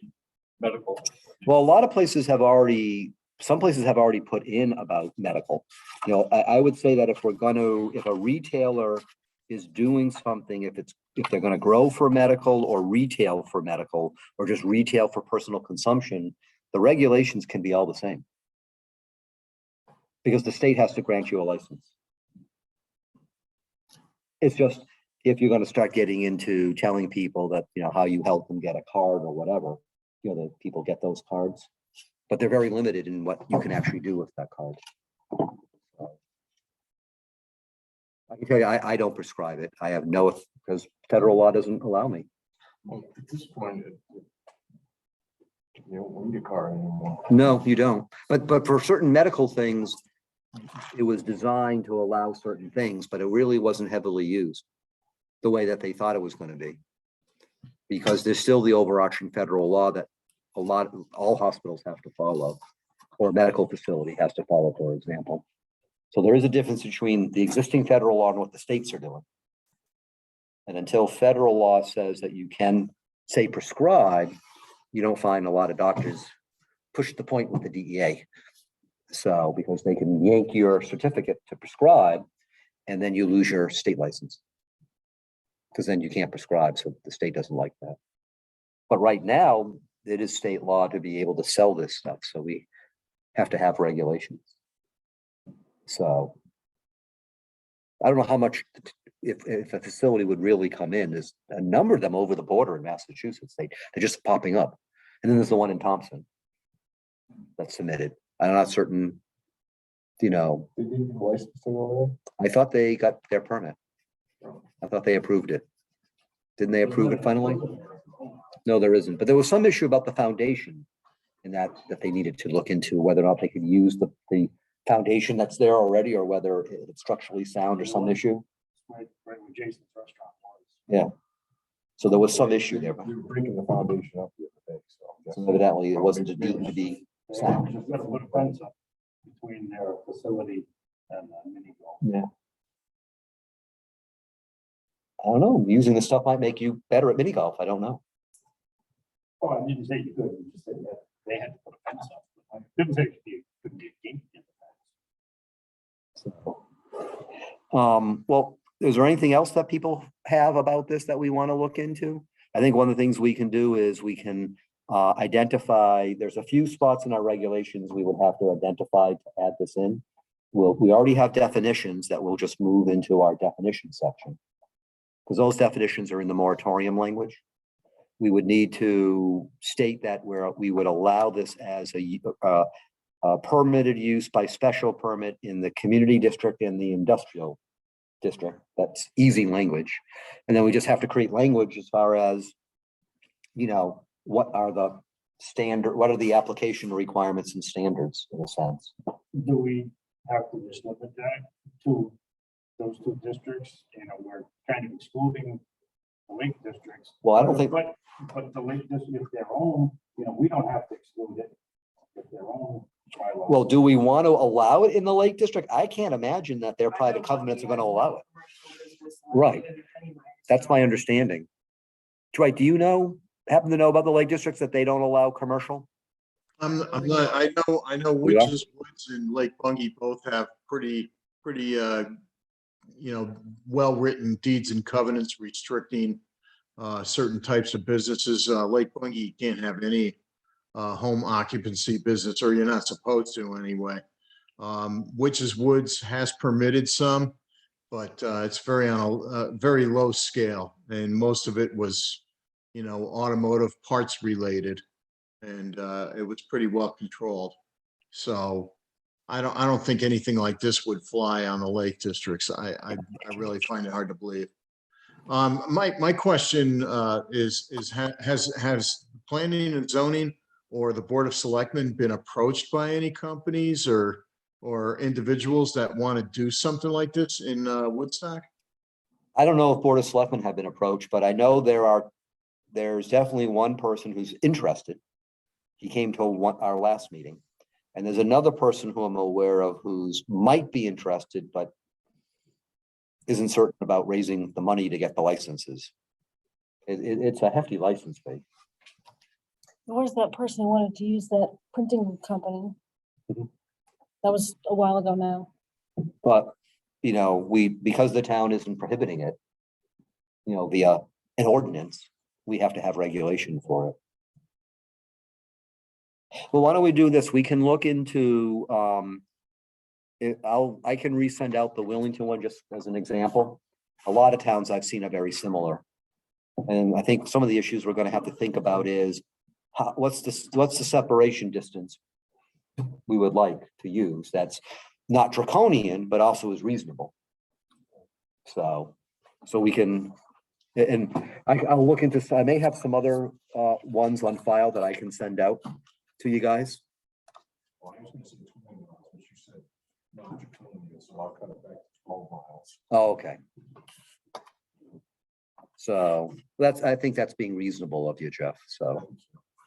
medical. Well, a lot of places have already, some places have already put in about medical. You know, I would say that if a retailer is doing something, if they're going to grow for medical or retail for medical or just retail for personal consumption, the regulations can be all the same. Because the state has to grant you a license. It's just, if you're going to start getting into telling people that, you know, how you help them get a card or whatever, you know, that people get those cards, but they're very limited in what you can actually do with that card. I can tell you, I don't prescribe it. I have no, because federal law doesn't allow me. Well, at this point, you don't need a car anymore. No, you don't. But for certain medical things, it was designed to allow certain things, but it really wasn't heavily used the way that they thought it was going to be. Because there's still the overarching federal law that all hospitals have to follow, or a medical facility has to follow, for example. So there is a difference between the existing federal law and what the states are doing. And until federal law says that you can say prescribe, you don't find a lot of doctors push the point with the DEA. So, because they can yank your certificate to prescribe and then you lose your state license. Because then you can't prescribe, so the state doesn't like that. But right now, it is state law to be able to sell this stuff, so we have to have regulations. So I don't know how much, if a facility would really come in. There's a number of them over the border in Massachusetts. They're just popping up. And then there's the one in Thompson. that's submitted. I'm not certain, you know, Did you get licensing over I thought they got their permit. I thought they approved it. Didn't they approve it finally? No, there isn't, but there was some issue about the foundation and that they needed to look into whether or not they could use the foundation that's there already or whether it's structurally sound or some issue. Right where Jason's restaurant was. Yeah. So there was some issue there, there? We were breaking the foundation up the other day, so. I guess- so evidently it wasn't deemed to be sound. Just gotta put a fence up between their facility and the mini golf. I don't know, using this stuff might make you better at mini golf. I don't know. Oh, I didn't say you could, you just said that they had to put a fence up. I didn't say it couldn't be a gate in the fence. So, well, is there anything else that people have about this that we want to look into? I think one of the things we can do is we can identify, there's a few spots in our regulations we would have to identify to add this in. We already have definitions that we'll just move into our definition section. Because those definitions are in the moratorium language. We would need to state that we would allow this as a permitted use by special permit in the community district and the industrial district. That's easy language. And then we just have to create language as far as, you know, what are the application requirements and standards in a sense. Do we have to just limit that to those two districts? You know, we're kind of excluding the lake districts. Well, I don't think, But the lake district, if their own, you know, we don't have to exclude it. If their own bylaws. well, do we want to allow it in the Lake District? I can't imagine that their private covenants are going to allow it. Right. That's my understanding. Dwight, do you happen to know about the Lake Districts that they don't allow commercial? I'm not, I know Witches Woods and Lake Bungie both have pretty, well-written deeds and covenants restricting certain types of businesses. Lake Bungie, you can't have any home occupancy business, or you're not supposed to anyway. Witches Woods has permitted some, but it's very on a very low scale, and most of it was, automotive parts related, and it was pretty well controlled. So I don't think anything like this would fly on the Lake Districts. I really find it hard to believe. My question has planning and zoning or the Board of Selectmen been approached by any companies or individuals that want to do something like this in Woodstock? I don't know if Board of Selectmen have been approached, but I know there's definitely one person who's interested. He came to our last meeting. And there's another person who I'm aware of who's might be interested, but isn't certain about raising the money to get the licenses. It's a hefty license fee. Where's that person who wanted to use that printing company? Mhm. That was a while ago now. But, because the town isn't prohibiting it, via an ordinance, we have to have regulation for it. Well, why don't we do this? We can look into, I can resend out the Willington one just as an example. A lot of towns I've seen are very similar. And I think some of the issues we're gonna have to think about is, what's the separation distance we would like to use that's not draconian, but also is reasonable. So we can, and I'll look into, I may have some other ones on file that I can send out to you guys. Well, I was gonna say 20 miles, but you said not draconian, so I'll cut it back to 12 miles. Oh, okay. So I think that's being reasonable of you, Jeff. So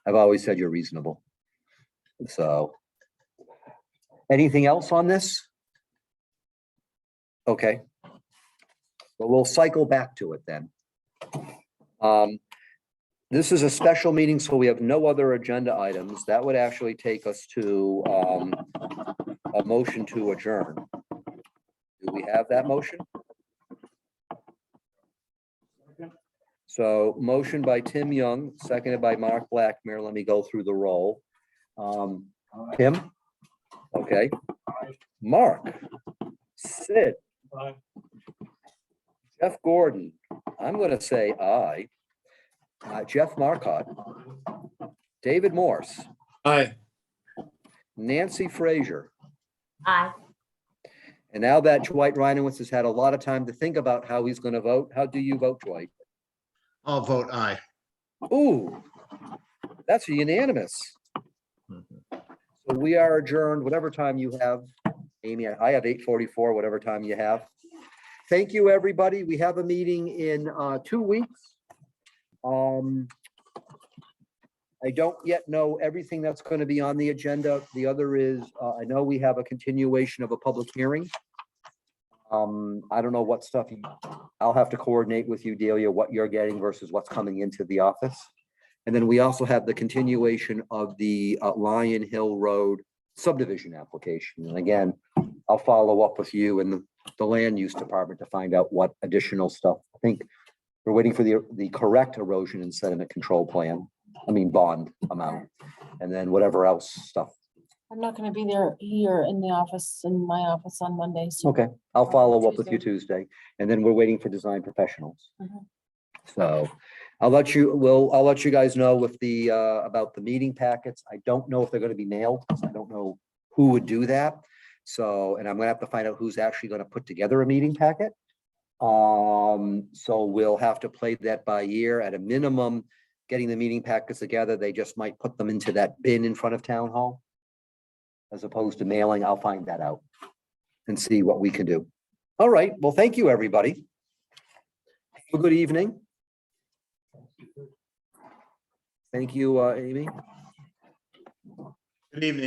I've always said you're reasonable. So anything else on this? Okay. Well, we'll cycle back to it then. This is a special meeting, so we have no other agenda items. That would actually take us to a motion to adjourn. Do we have that motion? So motion by Tim Young, seconded by Mark Blackmere. Let me go through the roll. Tim? Okay. Mark? Sid? Jeff Gordon? I'm going to say aye. Jeff Marcotte? David Morse? Aye. Nancy Frazier. Aye. And now that Dwight Reinowitz has had a lot of time to think about how he's going to vote, how do you vote, Dwight? I'll vote aye. Ooh, that's unanimous. So we are adjourned, whatever time you have. Amy, I have 8:44, whatever time you have. Thank you, everybody. We have a meeting in 2 weeks. I don't yet know everything that's going to be on the agenda. The other is, I know we have a continuation of a public hearing. I don't know what stuff, I'll have to coordinate with you, Delia, what you're getting versus what's coming into the office. And then we also have the continuation of the Lion Hill Road subdivision application. And again, I'll follow up with you and the land use department to find out what additional stuff. I think we're waiting for the correct erosion and sediment control plan. I mean, bond amount, and then whatever else stuff. I'm not gonna be there here in the office, in my office on Monday, so. Okay, I'll follow up with you Tuesday, and then we're waiting for design professionals. Mhm. So I'll let you guys know with the, about the meeting packets. I don't know if they're gonna be mailed, 'cause I don't know who would do that. So, and I'm gonna have to find out who's actually gonna put together a meeting packet. So we'll have to play that by ear. At a minimum, getting the meeting packets together, they just might put them into that bin in front of town hall. As opposed to mailing, I'll find that out and see what we can do. All right, well, thank you, everybody. Have a good evening. Thank you, Amy. Good evening.